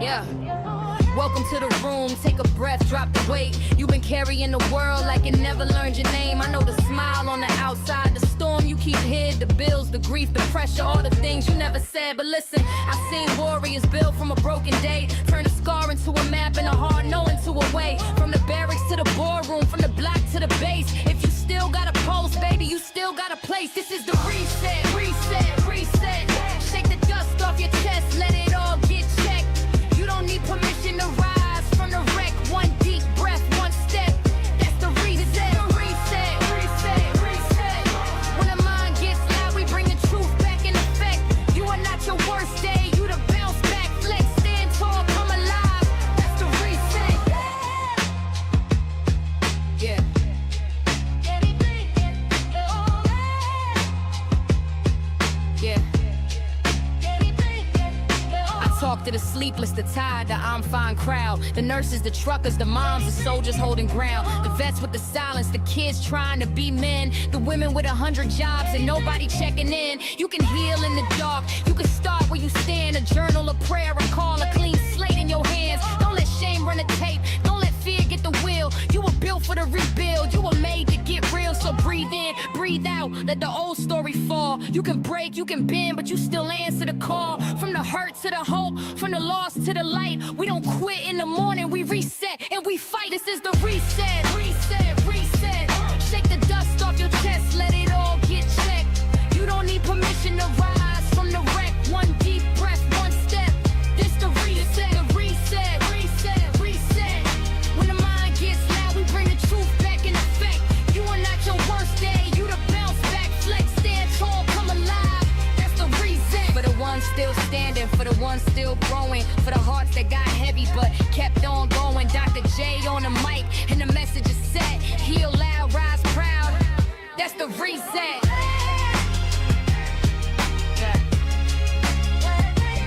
Yeah. Welcome to the room, take a breath, drop the weight. You've been carrying the world like it never learned your name. I know the smile on the outside, the storm you keep hid, the bills, the grief, the pressure, all the things you never said. But listen, I've seen warriors build from a broken day, turn a scar into a map and a hard no into a way. From the barracks to the boardroom, from the block to the base. If you still got a pulse, baby, you still got a place. This is the reset, reset, reset. Shake the dust off your chest, let it all get checked. You don't need permission to rise from the wreck. One deep breath, one step. That's the reset, reset, reset, reset. When the mind gets loud, we bring the truth back in effect. You are not your worst day, you the bounce back flex. Stand tall, come alive. That's the reset. Yeah. Yeah. Talk to the sleepless, the tired, the I'm fine crowd. The nurses, the truckers, the moms, the soldiers holding ground. The vets with the silence, the kids trying to be men. The women with 100 jobs and nobody checking in. You can heal in the dark, you can start where you stand. A journal, a prayer, a call, a clean slate in your hands. Don't let shame run the tape, don't let fear get the wheel. You were built for the rebuild, you were made to get real. So breathe in, breathe out, let the old story fall. You can break, you can bend, but you still answer the call. From the hurt to the hope, from the loss to the light. We don't quit in the morning, we reset and we fight. This is the reset, reset, reset. Shake the dust off your chest, let it all get checked. You don't need permission to rise from the wreck. One deep breath, one step. This the reset, reset, reset, reset. When the mind gets loud, we bring the truth back in effect. You are not your worst day, you the bounce back flex. Stand tall, come alive. That's the reset. For the ones still standing, for the ones still growing, for the hearts that got heavy but kept on going. Dr. J on the mic and the message is set. Heal loud, rise proud. That's the reset.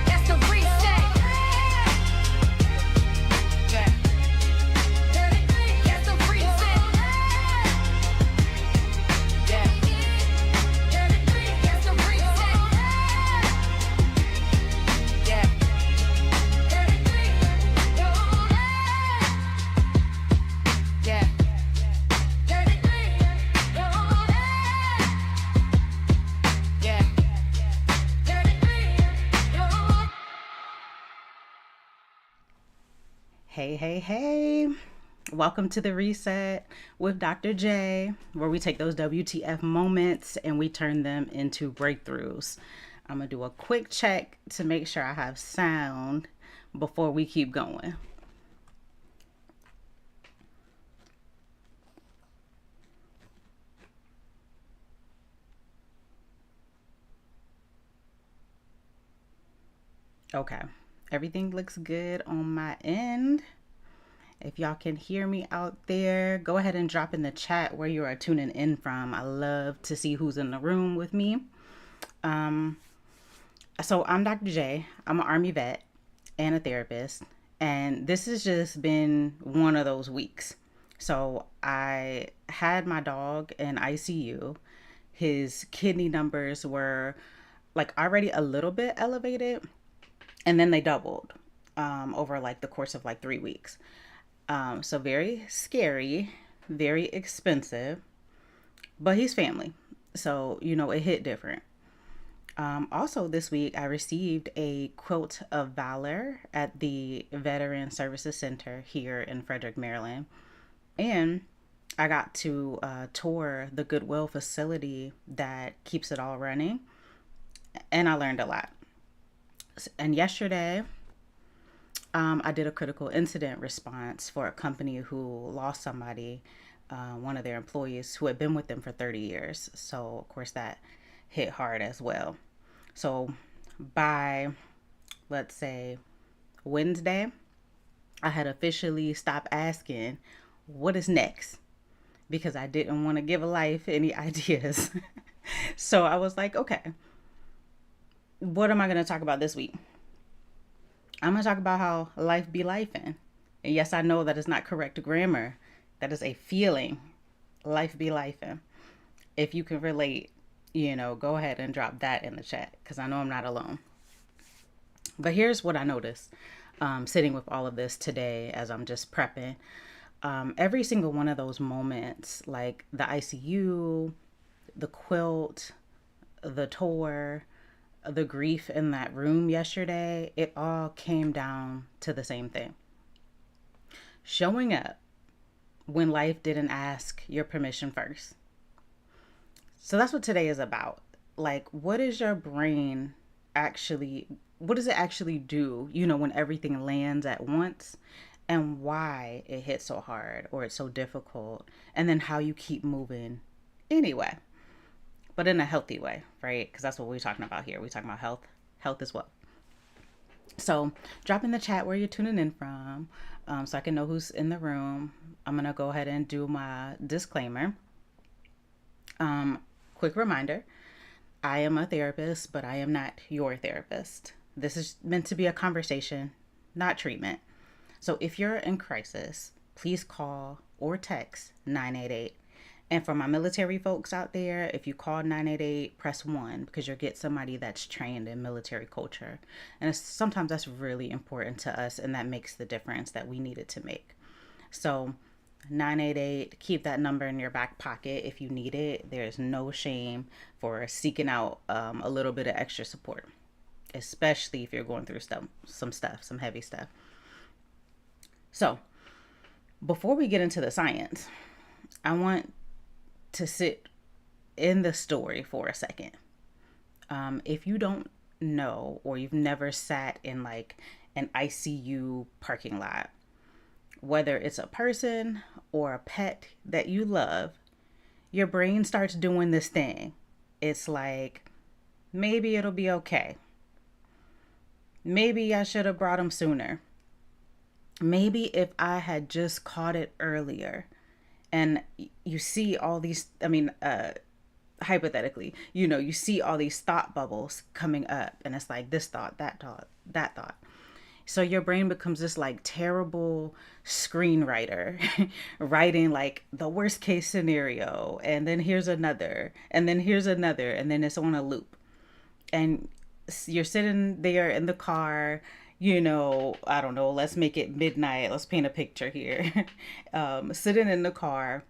That's the reset. That's the reset. That's the reset. Yeah. Yeah. Hey, hey, hey. Welcome to the Reset with Dr. J, where we take those W.T.F moments and we turn them into breakthroughs. I'm going to do a quick check to make sure I have sound before we keep going. Okay, everything looks good on my end. If y'all can hear me out there, go ahead and drop in the chat where you are tuning in from. I love to see who's in the room with me. So I'm Dr. J. I'm an Army vet and a therapist, and this has just been one of those weeks. So I had my dog in ICU. His kidney numbers were like already a little bit elevated, and then they doubled over like the course of like 3 weeks. So very scary, very expensive, but he's family. So, you know, it hit different. Also this week, I received a Quilt of Valor at the Veteran Services Center here in Frederick, Maryland. And I got to tour the Goodwill facility that keeps it all running. And I learned a lot. And yesterday, I did a critical incident response for a company who lost somebody, one of their employees who had been with them for 30 years. So, of course, that hit hard as well. So by, let's say, Wednesday, I had officially stopped asking, what is next? Because I didn't want to give life any ideas. So I was like, okay, what am I going to talk about this week? I'm going to talk about how life be lifing. And yes, I know that is not correct grammar. That is a feeling. Life be lifing. If you can relate, you know, go ahead and drop that in the chat because I know I'm not alone. But here's what I noticed. sitting with all of this today as I'm just prepping. Every single one of those moments, like the ICU, the quilt, the tour, the grief in that room yesterday, it all came down to the same thing: showing up when life didn't ask your permission first. So that's what today is about. Like, what is your brain actually, what does it actually do, when everything lands at once, and why it hits so hard or it's so difficult, and then how you keep moving anyway, but in a healthy way, right? Because that's what we're talking about here. We're talking about health as well. So drop in the chat where you're tuning in from, so I can know who's in the room. I'm going to go ahead and do my disclaimer. Quick reminder: I am a therapist, but I am not your therapist. This is meant to be a conversation, not treatment. So if you're in crisis, please call or text 988. And for my military folks out there, if you call 988, press 1, because you'll get somebody that's trained in military culture. And sometimes that's really important to us, and that makes the difference that we need it to make. So 988, keep that number in your back pocket if you need it. There's no shame for seeking out a little bit of extra support, especially if you're going through some heavy stuff. So before we get into the science, I want to sit in the story for a second. If you don't know, or you've never sat in like an ICU parking lot, whether it's a person or a pet that you love, your brain starts doing this thing. It's like, maybe it'll be okay. Maybe I should have brought him sooner. Maybe if I had just caught it earlier. And you see all these, hypothetically, you see all these thought bubbles coming up, and it's like this thought, that thought, that thought. So your brain becomes this like terrible screenwriter, writing like the worst case scenario, and then here's another, and then here's another, and then it's on a loop. And you're sitting there in the car, I don't know, let's make it midnight. Let's paint a picture here. Sitting in the car,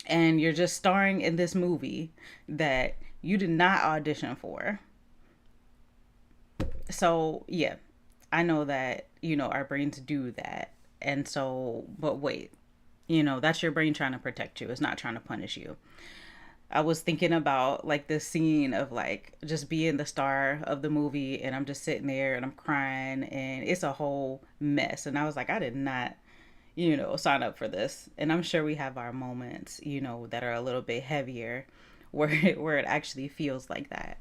and you're just starring in this movie that you did not audition for. So, yeah, I know that, our brains do that. And so, but wait, that's your brain trying to protect you. It's not trying to punish you. I was thinking about like this scene of like just being the star of the movie, and I'm just sitting there and I'm crying, and it's a whole mess. And I was like, I did not, sign up for this. And I'm sure we have our moments, that are a little bit heavier where it actually feels like that.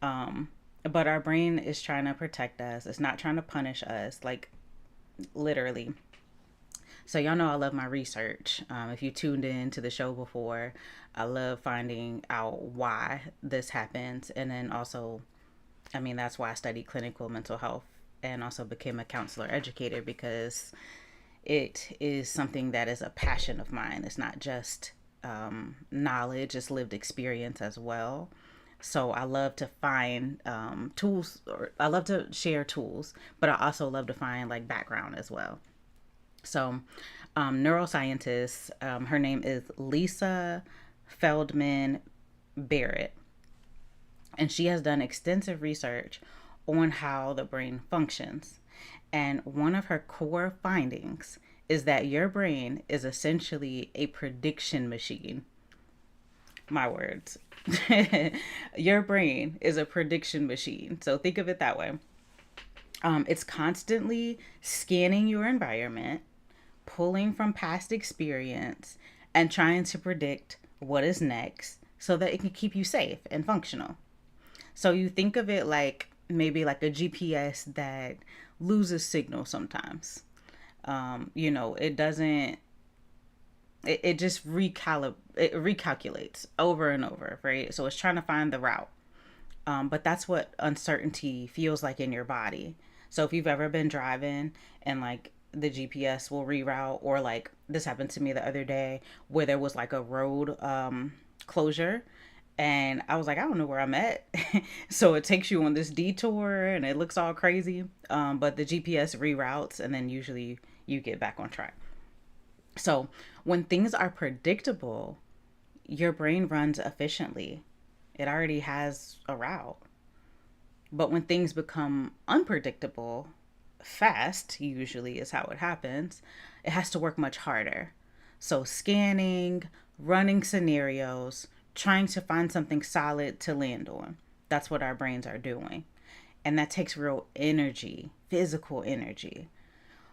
But our brain is trying to protect us. It's not trying to punish us, like literally. So y'all know I love my research. If you tuned in to the show before, I love finding out why this happens. And then also, that's why I studied clinical mental health and also became a counselor educator, because it is something that is a passion of mine. It's not just knowledge, it's lived experience as well. So I love to find tools, or I love to share tools, but I also love to find like background as well. So neuroscientist, her name is Lisa Feldman Barrett, and she has done extensive research on how the brain functions. And one of her core findings is that your brain is essentially a prediction machine. My words. Your brain is a prediction machine. So think of it that way. It's constantly scanning your environment, pulling from past experience, and trying to predict what is next so that it can keep you safe and functional. So you think of it like maybe like a GPS that loses signal sometimes. It doesn't, it just recalculates over and over, right? So it's trying to find the route. But that's what uncertainty feels like in your body. So if you've ever been driving and like the GPS will reroute, or like this happened to me the other day where there was like a road closure, And I was like, I don't know where I'm at. So it takes you on this detour and it looks all crazy. But the GPS reroutes and then usually you get back on track. So when things are predictable, your brain runs efficiently. It already has a route. But when things become unpredictable, fast usually is how it happens, it has to work much harder. So scanning, running scenarios, trying to find something solid to land on. That's what our brains are doing. And that takes real energy, physical energy,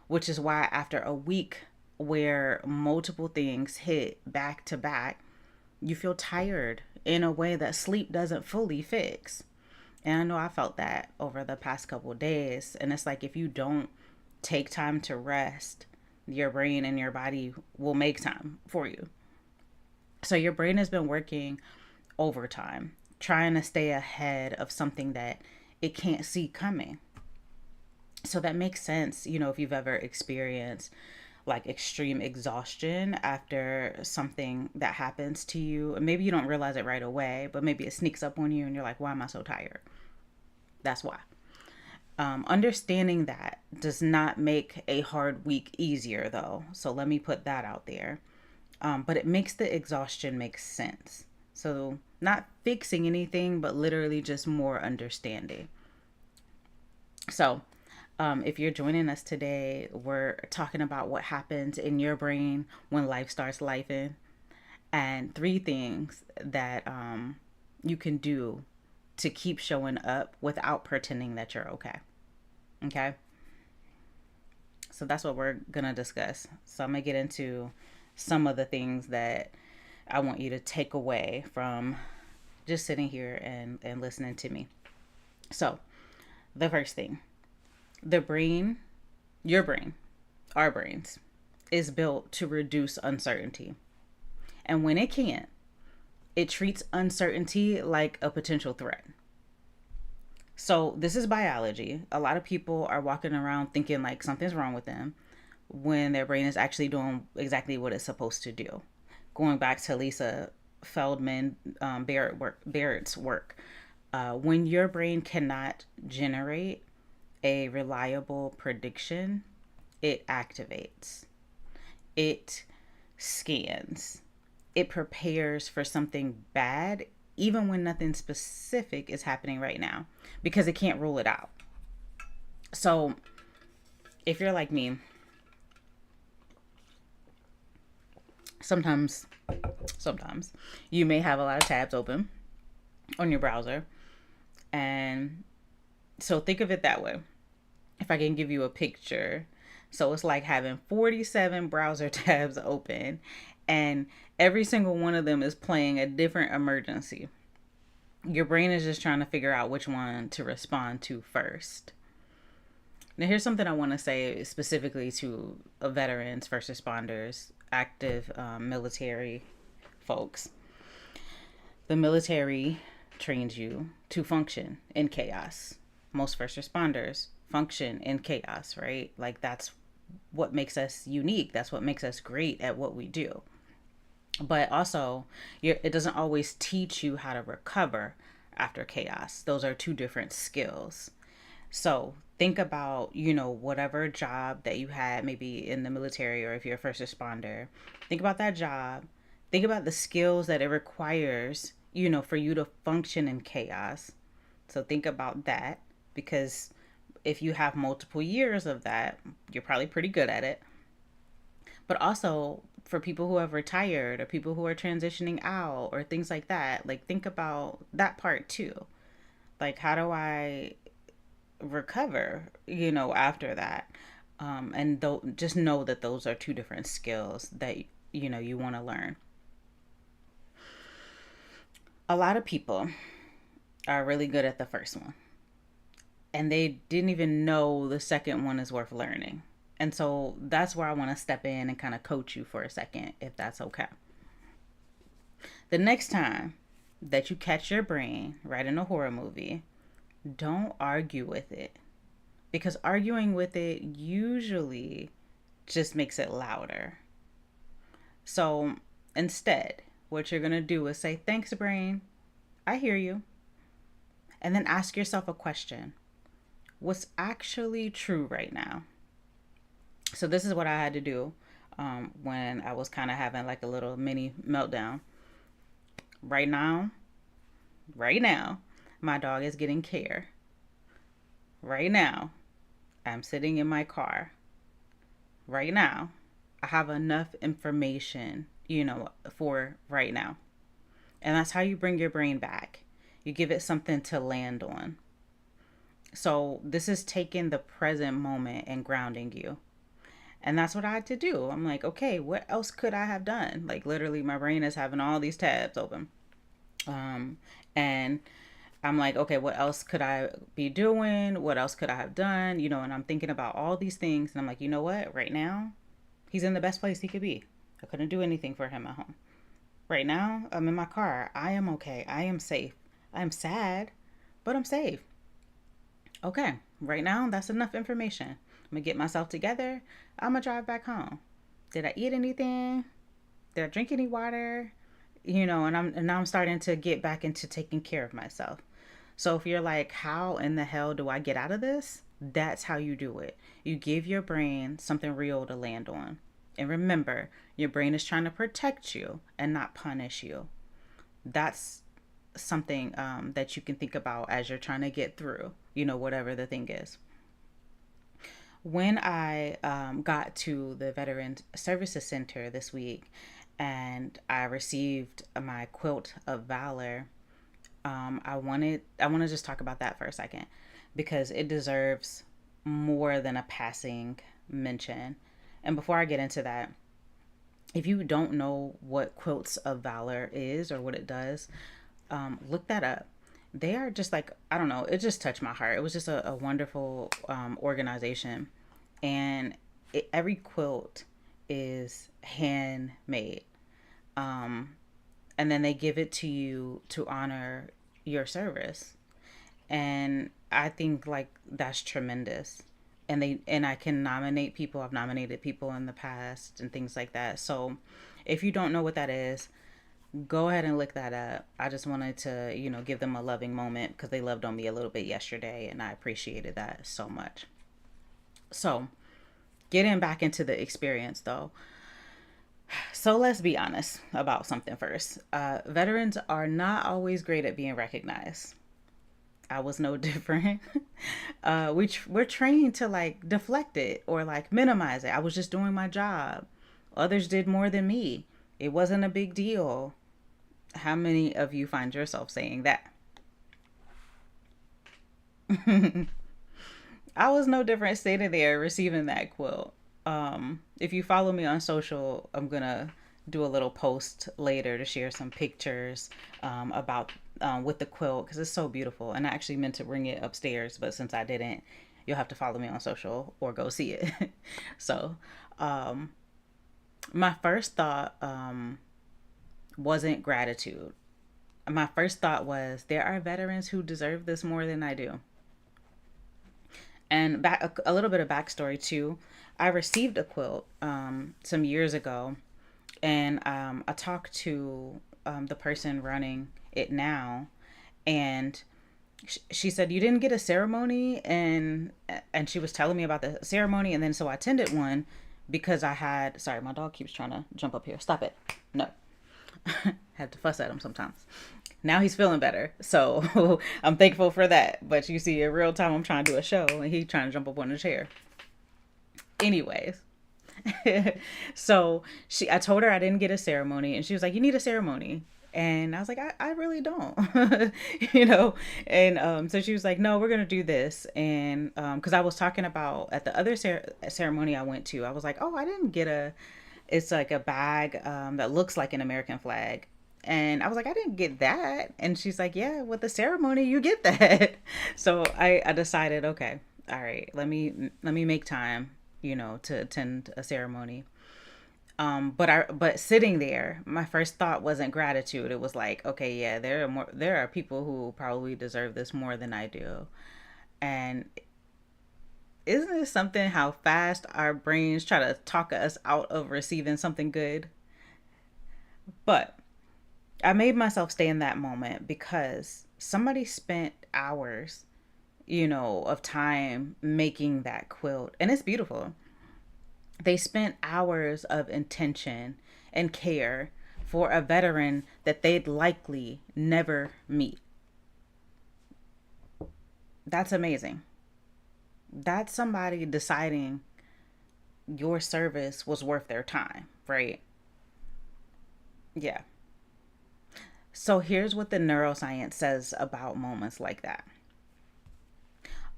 which is why after a week where multiple things hit back to back, you feel tired in a way that sleep doesn't fully fix. And I know I felt that over the past couple of days. And it's like if you don't take time to rest, your brain and your body will make time for you. So your brain has been working overtime, trying to stay ahead of something that it can't see coming. So that makes sense, if you've ever experienced like extreme exhaustion after something that happens to you. And maybe you don't realize it right away, but maybe it sneaks up on you and you're like, why am I so tired? That's why. Understanding that does not make a hard week easier, though. So let me put that out there. But it makes the exhaustion make sense. So not fixing anything, but literally just more understanding. So if you're joining us today, we're talking about what happens in your brain when life starts lifing, and 3 things that you can do to keep showing up without pretending that you're okay. Okay? So that's what we're going to discuss. So I'm going to get into some of the things that I want you to take away from just sitting here and listening to me. So the first thing, the brain, your brain, our brains, is built to reduce uncertainty. And when it can't, it treats uncertainty like a potential threat. So this is biology. A lot of people are walking around thinking like something's wrong with them when their brain is actually doing exactly what it's supposed to do. Going back to Lisa Feldman Barrett's work, when your brain cannot generate a reliable prediction, it activates, it scans, it prepares for something bad, even when nothing specific is happening right now, because it can't rule it out. So if you're like me, sometimes you may have a lot of tabs open on your browser. And so think of it that way. If I can give you a picture. So it's like having 47 browser tabs open and every single one of them is playing a different emergency. Your brain is just trying to figure out which one to respond to first. Now, here's something I want to say specifically to veterans, first responders, active military folks. The military trains you to function in chaos. Most first responders function in chaos, right? Like that's what makes us unique. That's what makes us great at what we do. But also, it doesn't always teach you how to recover after chaos. Those are 2 different skills. So think about, whatever job that you had, maybe in the military or if you're a first responder, think about that job. Think about the skills that it requires, for you to function in chaos. So think about that, because if you have multiple years of that, you're probably pretty good at it. But also for people who have retired or people who are transitioning out or things like that, like think about that part too. Like, how do I recover, after that? And just know that those are 2 different skills that, you want to learn. A lot of people are really good at the first one, and they didn't even know the second one is worth learning. And so that's where I want to step in and kind of coach you for a second, if that's okay. The next time that you catch your brain right in a horror movie, don't argue with it, because arguing with it usually just makes it louder. So instead, what you're going to do is say, thanks, brain. I hear you. And then ask yourself a question. What's actually true right now? So this is what I had to do when I was kind of having like a little mini meltdown. Right now, right now, my dog is getting care. Right now, I'm sitting in my car. Right now, I have enough information, for right now. And that's how you bring your brain back. You give it something to land on. So this is taking the present moment and grounding you. And that's what I had to do. I'm like, okay, what else could I have done? Like literally my brain is having all these tabs open. And I'm like, okay, what else could I be doing? What else could I have done? And I'm thinking about all these things. And I'm like, you know what? Right now, he's in the best place he could be. I couldn't do anything for him at home. Right now, I'm in my car. I am okay. I am safe. I am sad, but I'm safe. Okay, right now, that's enough information. I'm gonna get myself together. I'm gonna drive back home. Did I eat anything? Did I drink any water? And now I'm starting to get back into taking care of myself. So if you're like, how in the hell do I get out of this? That's how you do it. You give your brain something real to land on. And remember, your brain is trying to protect you and not punish you. That's something that you can think about as you're trying to get through, whatever the thing is. When I got to the Veteran Services Center this week and I received my quilt of valor, I want to just talk about that for a second because it deserves more than a passing mention. And before I get into that, if you don't know what Quilts of Valor is or what it does, look that up. They are just like, I don't know, it just touched my heart. It was just a wonderful organization. And every quilt is handmade. And then they give it to you to honor your service. And I think like that's tremendous. And I can nominate people. I've nominated people in the past and things like that. So if you don't know what that is, go ahead and look that up. I just wanted to, give them a loving moment because they loved on me a little bit yesterday and I appreciated that so much. So getting back into the experience though. So let's be honest about something first. Veterans are not always great at being recognized. I was no different. We're trained to like deflect it or like minimize it. I was just doing my job. Others did more than me. It wasn't a big deal. How many of you find yourself saying that? I was no different sitting there receiving that quilt. If you follow me on social, I'm gonna do a little post later to share some pictures about with the quilt because it's so beautiful. And I actually meant to bring it upstairs, but since I didn't, you'll have to follow me on social or go see it. So, my first thought wasn't gratitude. My first thought was there are veterans who deserve this more than I do. And back a little bit of backstory too. I received a quilt some years ago, and I talked to the person running it now, and she said you didn't get a ceremony, and she was telling me about the ceremony, and then so I attended one because I had sorry, my dog keeps trying to jump up here. Stop it. No. Have to fuss at him sometimes. Now he's feeling better, so I'm thankful for that. But you see, in real time, I'm trying to do a show, and he's trying to jump up on the chair. Anyways, so I told her I didn't get a ceremony, and she was like, "You need a ceremony." And I was like, I really don't, And so she was like, "No, we're gonna do this." And because I was talking about at the other ceremony I went to, I was like, "Oh, I didn't get a." It's like a bag that looks like an American flag. And I was like, I didn't get that. And she's like, yeah, with the ceremony, you get that. So I decided, okay, all right, let me make time, to attend a ceremony. But sitting there, my first thought wasn't gratitude. It was like, okay, yeah, there are people who probably deserve this more than I do. And isn't it something how fast our brains try to talk us out of receiving something good? But I made myself stay in that moment because somebody spent hours, of time making that quilt. And it's beautiful. They spent hours of intention and care for a veteran that they'd likely never meet. That's amazing. That's somebody deciding your service was worth their time, right? Yeah. So here's what the neuroscience says about moments like that.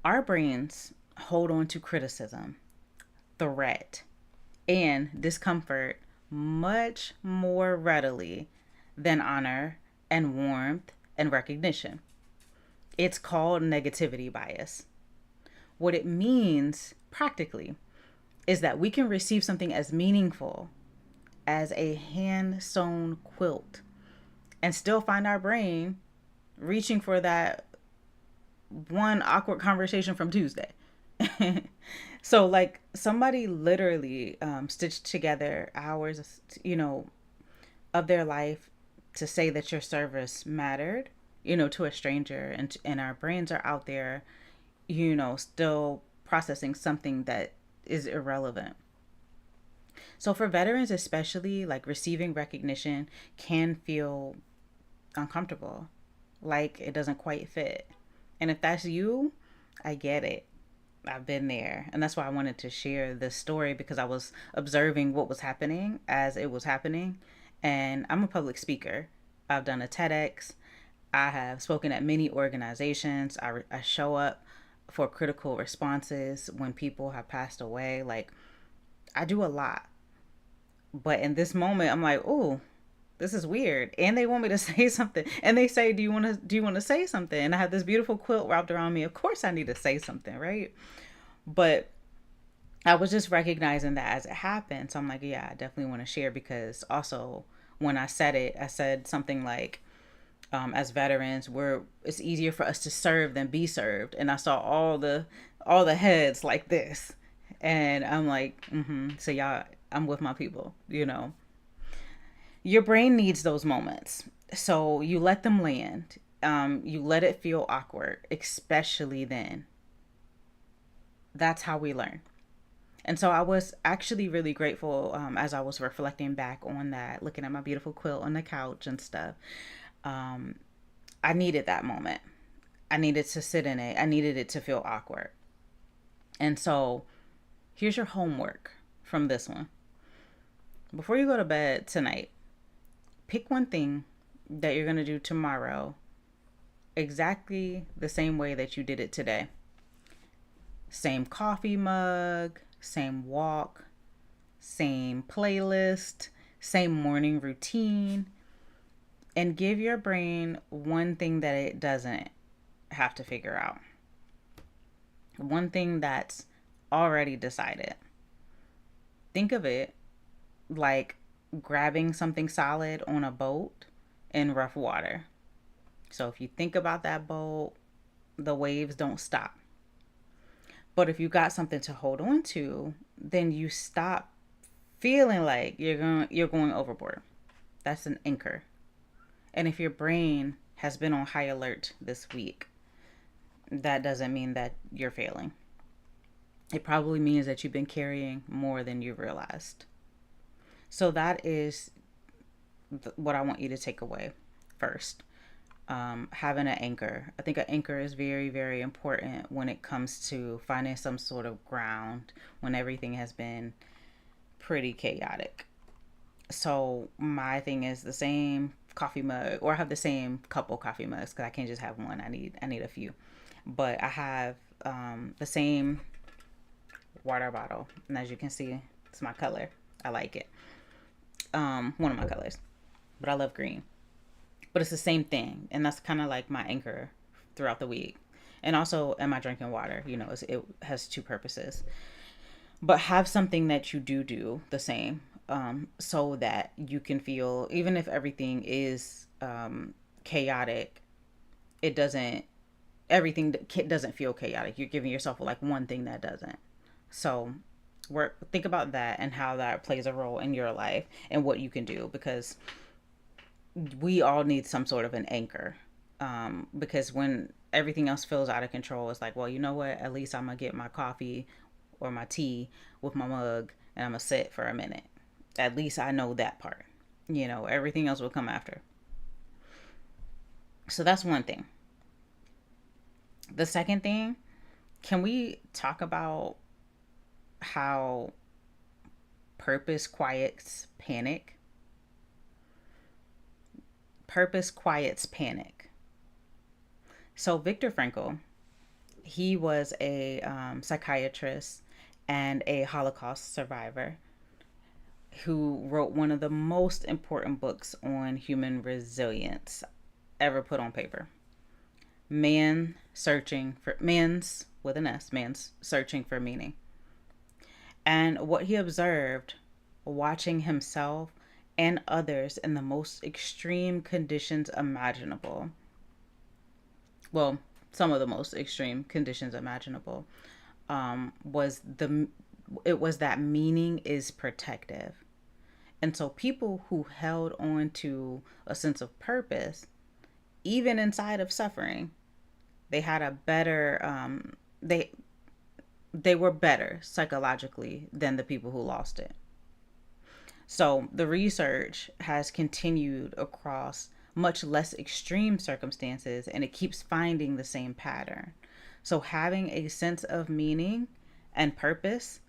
Our brains hold on to criticism, threat, and discomfort much more readily than honor and warmth and recognition. It's called negativity bias. What it means practically is that we can receive something as meaningful as a hand sewn quilt and still find our brain reaching for that one awkward conversation from Tuesday. So, like, somebody literally stitched together hours, of their life to say that your service mattered, to a stranger, and our brains are out there, still processing something that is irrelevant. So for veterans especially, like, receiving recognition can feel uncomfortable, like it doesn't quite fit. And if that's you, I get it. I've been there. And that's why I wanted to share this story, because I was observing what was happening as it was happening. And I'm a public speaker. I've done a TEDx. I have spoken at many organizations. I show up for critical responses when people have passed away. Like, I do a lot. But in this moment, I'm like, oh, this is weird. And they want me to say something. And they say, do you want to say something? And I have this beautiful quilt wrapped around me. Of course I need to say something, right? But I was just recognizing that as it happened. So I'm like, yeah, I definitely want to share, because also when I said it, I said something like, as veterans, it's easier for us to serve than be served. And I saw all the heads like this. And I'm like, so y'all, I'm with my people. Your brain needs those moments. So you let them land. You let it feel awkward, especially then. That's how we learn. And so I was actually really grateful, as I was reflecting back on that, looking at my beautiful quilt on the couch and stuff. Um, I needed that moment. I needed to sit in it. I needed it to feel awkward. And so here's your homework from this one. Before you go to bed tonight, pick one thing that you're going to do tomorrow exactly the same way that you did it today. Same coffee mug, same walk, same playlist, same morning routine. And give your brain one thing that it doesn't have to figure out. One thing that's already decided. Think of it like grabbing something solid on a boat in rough water. So if you think about that boat, the waves don't stop. But if you got something to hold on to, then you stop feeling like you're going overboard. That's an anchor. And if your brain has been on high alert this week, that doesn't mean that you're failing. It probably means that you've been carrying more than you realized. So that is what I want you to take away first. Having an anchor. I think an anchor is very, very important when it comes to finding some sort of ground when everything has been pretty chaotic. So my thing is the same coffee mug, or I have the same couple coffee mugs, because I can't just have one. I need a few. But I have the same water bottle, and as you can see, it's my color. I like it. One of my colors, but I love green. But it's the same thing, and that's kind of like my anchor throughout the week. And also, am I drinking water? It has two purposes. But have something that you do the same, so that you can feel, even if everything is chaotic, it doesn't everything doesn't feel chaotic. You're giving yourself like one thing that doesn't. So think about that and how that plays a role in your life and what you can do, because we all need some sort of an anchor. Because when everything else feels out of control, it's like, well, you know what? At least I'm going to get my coffee or my tea with my mug and I'm going to sit for a minute. At least I know that part. Everything else will come after. So that's one thing. The second thing, can we talk about how purpose quiets panic? Purpose quiets panic. So Viktor Frankl, he was a psychiatrist and a Holocaust survivor who wrote one of the most important books on human resilience ever put on paper. Man's with an S, man's searching for meaning. And what he observed watching himself and others in the most extreme conditions imaginable. Well, some of the most extreme conditions imaginable, was that meaning is protective. And so people who held on to a sense of purpose, even inside of suffering, they had a better, they were better psychologically than the people who lost it. So the research has continued across much less extreme circumstances, and it keeps finding the same pattern. So having a sense of meaning and purpose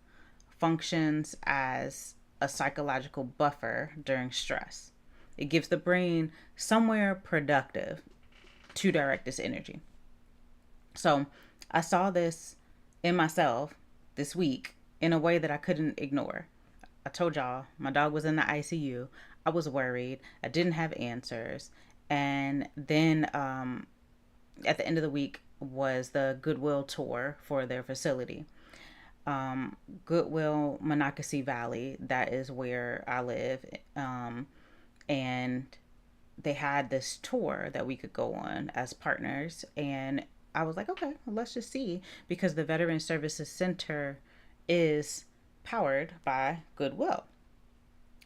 functions as a psychological buffer during stress. It gives the brain somewhere productive to direct its energy. So I saw this in myself this week in a way that I couldn't ignore. I told y'all my dog was in the ICU. I was worried. I didn't have answers. And then at the end of the week was the Goodwill tour for their facility. Goodwill, Monocacy Valley, that is where I live. And they had this tour that we could go on as partners. And I was like, okay, well, let's just see, because the Veteran Services Center is powered by Goodwill.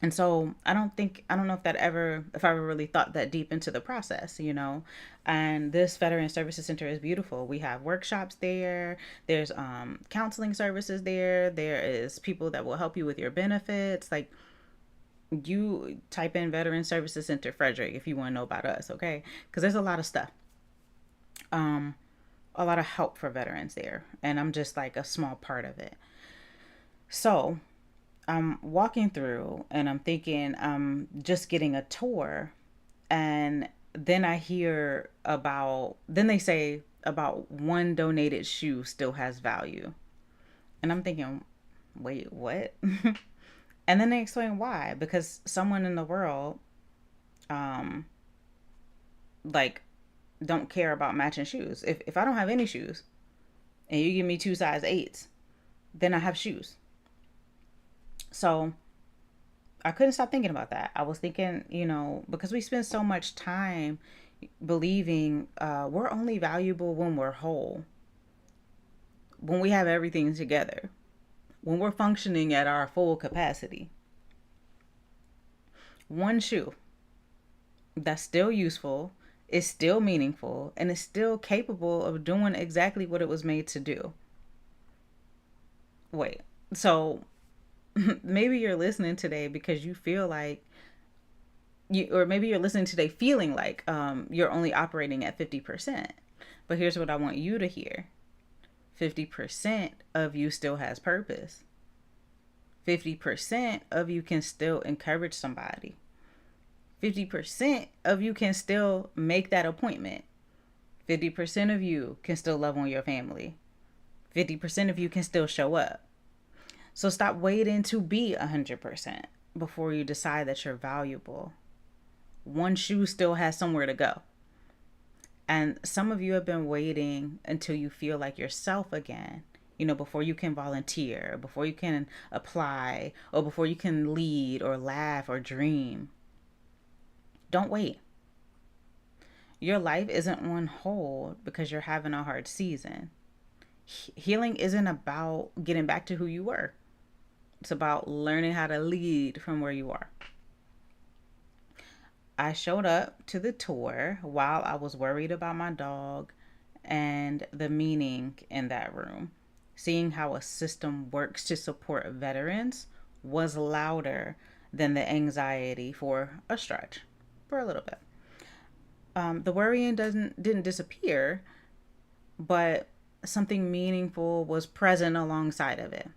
And so I don't know if I ever really thought that deep into the process, and this Veteran Services Center is beautiful. We have workshops there. There's counseling services there. There is people that will help you with your benefits. Like, you type in Veteran Services Center Frederick if you want to know about us, okay? Because there's a lot of stuff. A lot of help for veterans there, and I'm just like a small part of it. So I'm walking through and I'm thinking I'm just getting a tour, and then then they say about one donated shoe still has value. And I'm thinking, wait, what? And then they explain why. Because someone in the world, like, don't care about matching shoes. If I don't have any shoes and you give me 2 size 8s, then I have shoes. So I couldn't stop thinking about that. I was thinking, because we spend so much time believing we're only valuable when we're whole, when we have everything together, when we're functioning at our full capacity. One shoe that's still useful, is still meaningful, and is still capable of doing exactly what it was made to do. Wait, so maybe you're listening today because you feel like or maybe you're listening today feeling like you're only operating at 50%. But here's what I want you to hear. 50% of you still has purpose. 50% of you can still encourage somebody. 50% of you can still make that appointment. 50% of you can still love on your family. 50% of you can still show up. So stop waiting to be 100% before you decide that you're valuable. One shoe still has somewhere to go. And some of you have been waiting until you feel like yourself again, before you can volunteer, before you can apply, or before you can lead or laugh or dream. Don't wait. Your life isn't on hold because you're having a hard season. Healing isn't about getting back to who you were. It's about learning how to lead from where you are. I showed up to the tour while I was worried about my dog and the meaning in that room. Seeing how a system works to support veterans was louder than the anxiety for a stretch, for a little bit. The worrying didn't disappear, but something meaningful was present alongside of it,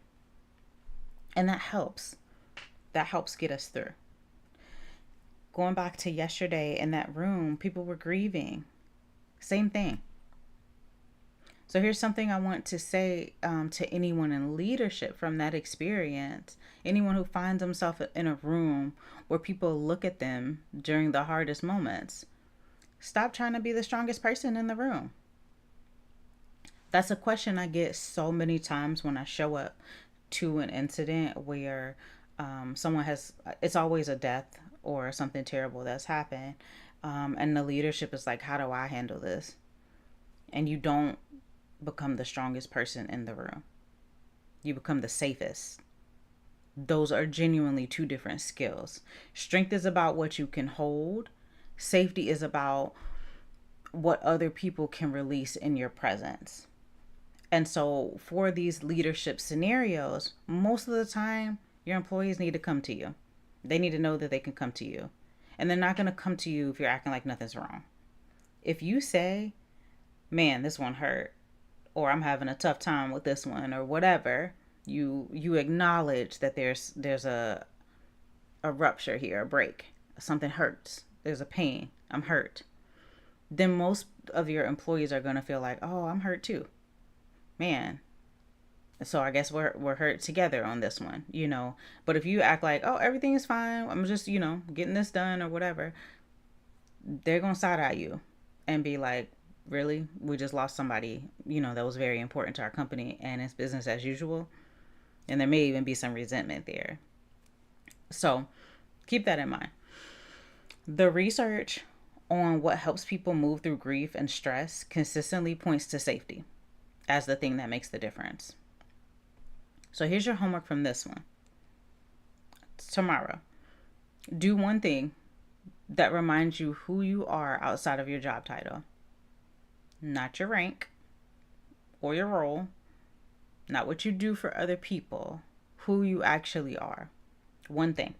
and that helps. That helps get us through. Going back to yesterday in that room, people were grieving. Same thing. So here's something I want to say to anyone in leadership from that experience. Anyone who finds themselves in a room where people look at them during the hardest moments. Stop trying to be the strongest person in the room. That's a question I get so many times when I show up to an incident where someone has, it's always a death or something terrible that's happened. And the leadership is like, how do I handle this? And you don't become the strongest person in the room. You become the safest. Those are genuinely two different skills. Strength is about what you can hold. Safety is about what other people can release in your presence. And so for these leadership scenarios, most of the time, your employees need to come to you. They need to know that they can come to you. And they're not going to come to you if you're acting like nothing's wrong. If you say, man, this one hurt, or I'm having a tough time with this one, or whatever, you acknowledge that there's a rupture here, a break. Something hurts. There's a pain. I'm hurt. Then most of your employees are going to feel like, oh, I'm hurt too. Man. So I guess we're hurt together on this one, you know. But if you act like, oh, everything is fine, I'm just, you know, getting this done or whatever, they're going to side eye you and be like, really? We just lost somebody, you know, that was very important to our company and it's business as usual. And there may even be some resentment there. So keep that in mind. The research on what helps people move through grief and stress consistently points to safety as the thing that makes the difference. So here's your homework from this one. Tomorrow, do one thing that reminds you who you are outside of your job title. Not your rank or your role, not what you do for other people, who you actually are. One thing.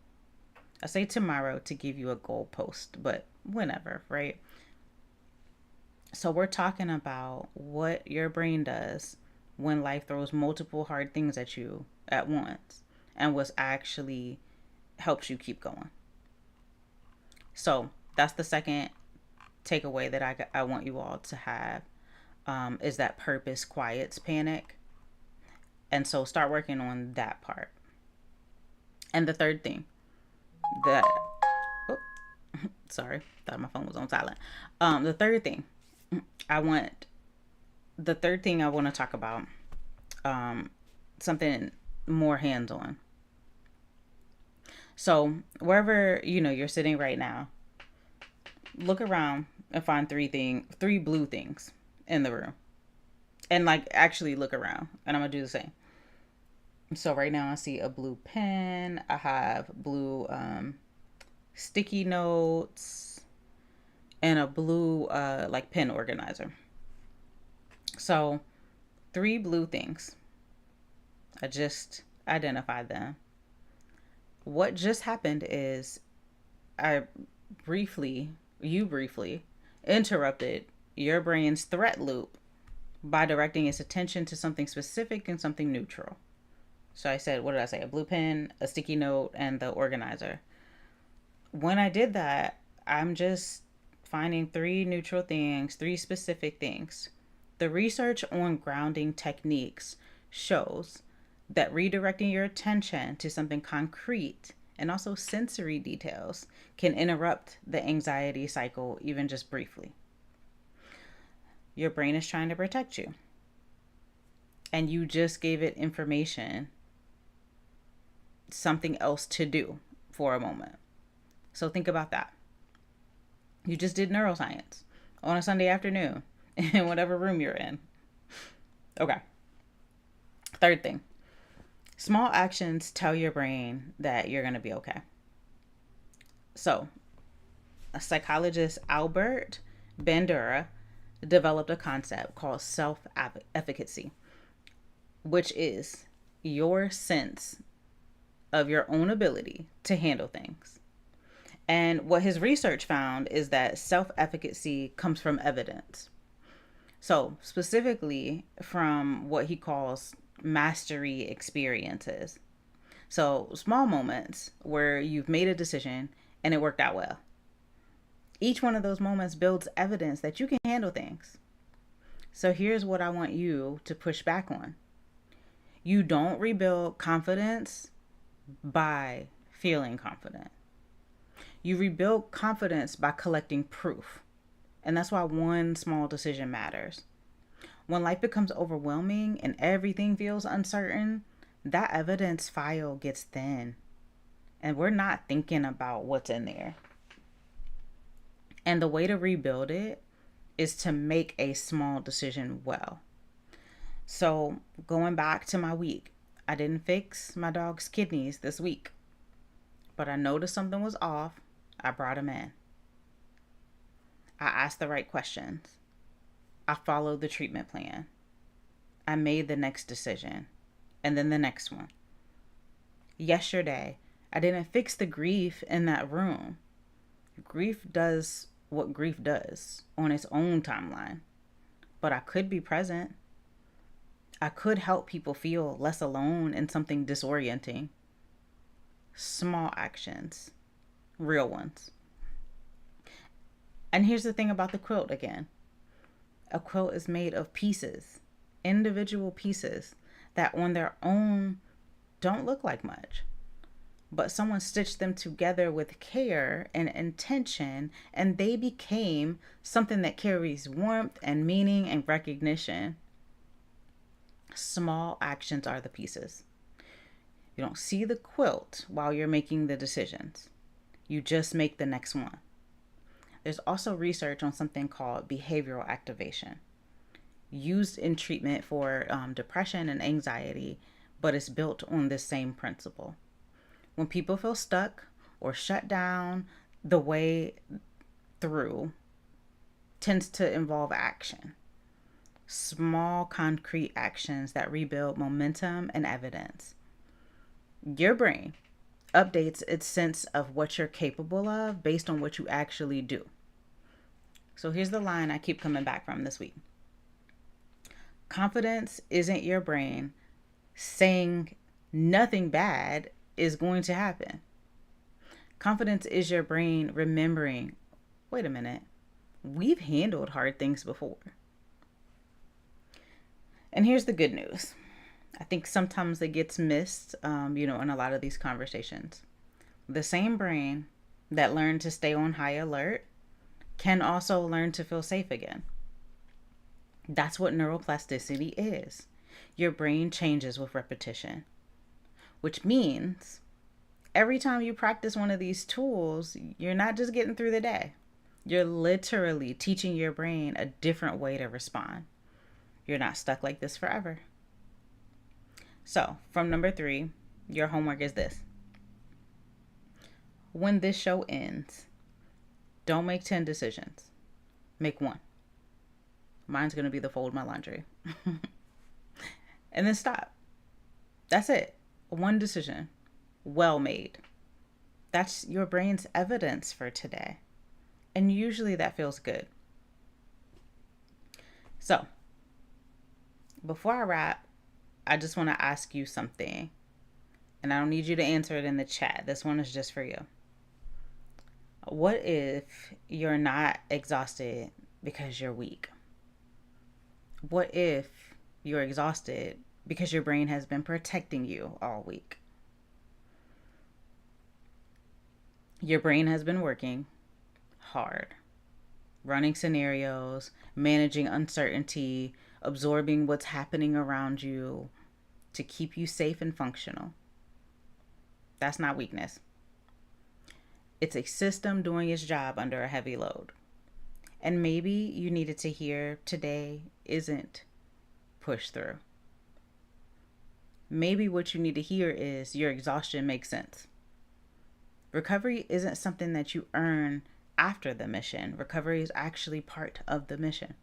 I say tomorrow to give you a goalpost, but whenever, right? So we're talking about what your brain does when life throws multiple hard things at you at once and what actually helps you keep going. So that's the second takeaway that I want you all to have, is that purpose quiets panic. And so start working on that part. And the third thing that, oh, sorry, thought my phone was on silent. The third thing I want to talk about, something more hands-on. So wherever, you know, you're sitting right now, look around and find three blue things in the room. And like actually look around, and I'm gonna do the same. So right now I see a blue pen. I have blue sticky notes and a blue like pen organizer. So 3 blue things. I just identified them. What just happened is you briefly interrupted your brain's threat loop by directing its attention to something specific and something neutral. So I said, what did I say? A blue pen, a sticky note, and the organizer. When I did that, I'm just finding 3 neutral things, 3 specific things. The research on grounding techniques shows that redirecting your attention to something concrete and also sensory details can interrupt the anxiety cycle even just briefly. Your brain is trying to protect you, and you just gave it information, something else to do for a moment. So think about that. You just did neuroscience on a Sunday afternoon in whatever room you're in. Okay. Third thing. Small actions tell your brain that you're going to be okay. So psychologist Albert Bandura developed a concept called self-efficacy, which is your sense of your own ability to handle things. And what his research found is that self-efficacy comes from evidence. So, specifically from what he calls mastery experiences. So, small moments where you've made a decision and it worked out well. Each one of those moments builds evidence that you can handle things. So, here's what I want you to push back on. You don't rebuild confidence by feeling confident. You rebuild confidence by collecting proof. And that's why one small decision matters. When life becomes overwhelming and everything feels uncertain, that evidence file gets thin. And we're not thinking about what's in there. And the way to rebuild it is to make a small decision well. So, going back to my week, I didn't fix my dog's kidneys this week, but I noticed something was off. I brought him in. I asked the right questions. I followed the treatment plan. I made the next decision, and then the next one. Yesterday, I didn't fix the grief in that room. Grief does what grief does on its own timeline, but I could be present. I could help people feel less alone in something disorienting. Small actions, real ones. And here's the thing about the quilt again. A quilt is made of pieces, individual pieces that on their own don't look like much. But someone stitched them together with care and intention, and they became something that carries warmth and meaning and recognition. Small actions are the pieces. You don't see the quilt while you're making the decisions. You just make the next one. There's also research on something called behavioral activation, used in treatment for depression and anxiety, but it's built on this same principle. When people feel stuck or shut down, the way through tends to involve action. Small, concrete actions that rebuild momentum and evidence. Your brain updates its sense of what you're capable of based on what you actually do. So here's the line I keep coming back from this week. Confidence isn't your brain saying nothing bad is going to happen. Confidence is your brain remembering, wait a minute, we've handled hard things before. And here's the good news. I think sometimes it gets missed, in a lot of these conversations. The same brain that learned to stay on high alert can also learn to feel safe again. That's what neuroplasticity is. Your brain changes with repetition, which means every time you practice one of these tools, you're not just getting through the day. You're literally teaching your brain a different way to respond. You're not stuck like this forever. So, from number 3, your homework is this. When this show ends, don't make 10 decisions. Make one. Mine's going to be to fold my laundry. And then stop. That's it. One decision. Well made. That's your brain's evidence for today. And usually that feels good. So, before I wrap, I just want to ask you something. And I don't need you to answer it in the chat. This one is just for you. What if you're not exhausted because you're weak? What if you're exhausted because your brain has been protecting you all week? Your brain has been working hard, running scenarios, managing uncertainty, absorbing what's happening around you to keep you safe and functional. That's not weakness. It's a system doing its job under a heavy load. And maybe you needed to hear today isn't push through. Maybe what you need to hear is your exhaustion makes sense. Recovery isn't something that you earn after the mission. Recovery is actually part of the mission.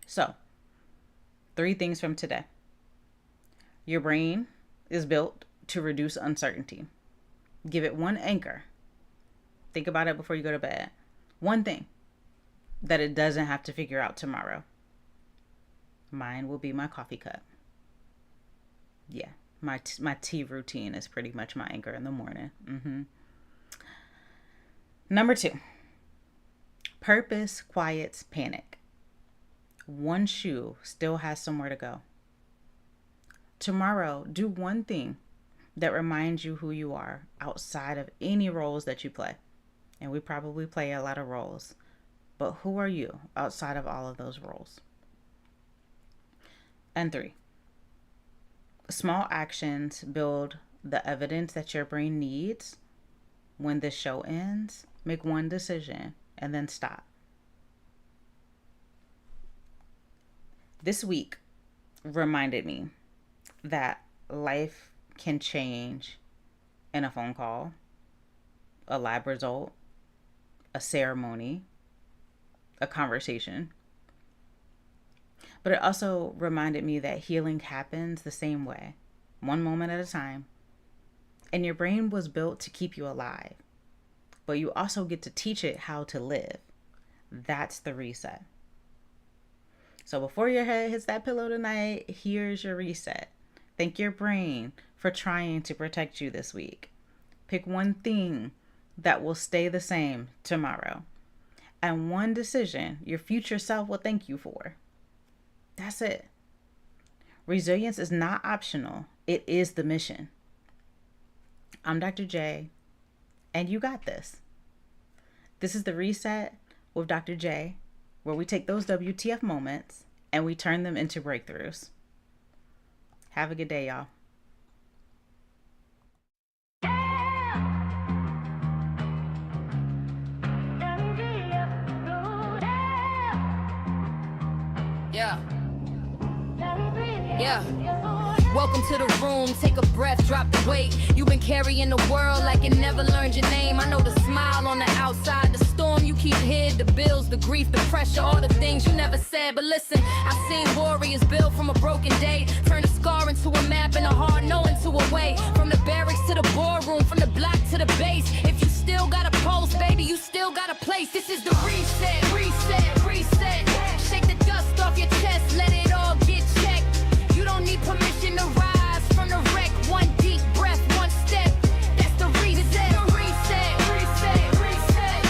So, 3 things from today. Your brain is built to reduce uncertainty. Give it one anchor. Think about it before you go to bed. One thing that it doesn't have to figure out tomorrow. Mine will be my coffee cup. Yeah, my tea routine is pretty much my anchor in the morning. Number 2, purpose quiets panic. One shoe still has somewhere to go. Tomorrow, do one thing that reminds you who you are outside of any roles that you play. And we probably play a lot of roles. But who are you outside of all of those roles? And 3, small actions build the evidence that your brain needs. When this show ends, make one decision and then stop. This week reminded me that life can change in a phone call, a lab result, a ceremony, a conversation. But it also reminded me that healing happens the same way, one moment at a time. And your brain was built to keep you alive, but you also get to teach it how to live. That's the reset. So before your head hits that pillow tonight, here's your reset. Thank your brain for trying to protect you this week. Pick one thing that will stay the same tomorrow, and one decision your future self will thank you for. That's it. Resilience is not optional. It is the mission. I'm Dr. J, and you got this. This is the Reset with Dr. J, where we take those W.T.F moments and we turn them into breakthroughs. Have a good day, y'all. Yeah. Welcome to the room, take a breath, drop the weight. You've been carrying the world like it never learned your name. I know the smile on the outside, the storm you keep hid, the bills, the grief, the pressure, all the things you never said. But listen, I've seen warriors build from a broken day, turn a scar into a map and a hard no into a way. From the barracks to the boardroom, from the block to the base. If you still got a pulse, baby, you still got a place. This is the reset, reset, reset. Shake the dust off your chest, let it all get checked. You don't need permission to rise from the wreck. One deep breath, one step. That's the reset. The reset, reset, reset.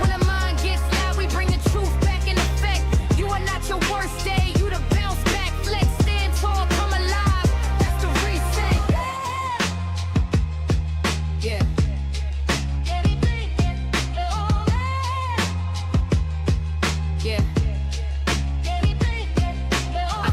When the mind gets loud, we bring the truth back in effect. You are not your worst day. You the bounce back, flex, stand tall, come alive. That's the reset. Yeah. Yeah.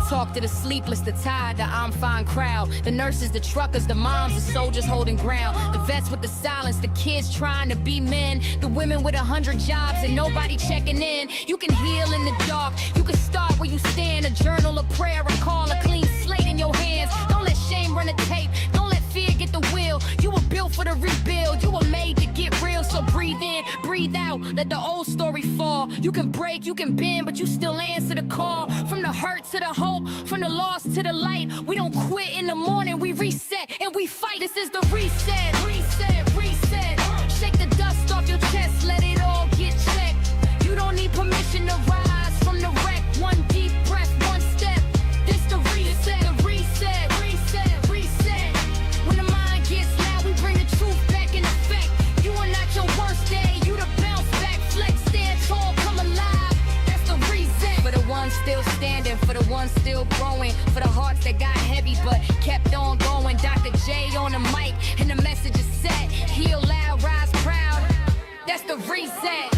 Talk to the sleepless, the tired, the I'm fine crowd. The nurses, the truckers, the moms, the soldiers holding ground. The vets with the silence, the kids trying to be men. The women with 100 jobs and nobody checking in. You can heal in the dark, you can start where you stand. A journal, a prayer, a call, a clean slate in your hands. Don't let shame run the tape, don't let fear get the wheel. You were built for the rebuild, you were made to get real. So breathe in, breathe out, let the old story fall. You can break, you can bend, but you still answer the call. From the hurt to the hope, from the loss to the light. We don't quit in the morning, we reset and we fight. This is the reset, reset, reset. Shake the dust off your chest, let it all get checked. You don't need permission to rise from the wreck. One deep breath, one step. This the reset, the reset, reset, reset. When the mind gets loud, we bring the truth back in effect. You are not your worst day, you the bounce back, flex, stand tall, come alive. That's the reset. For the ones still standing, for the ones still growing, for the hearts that got heavy but kept on going. Dr. J on the mic and the message is set. Heal loud, rise proud. That's the reset.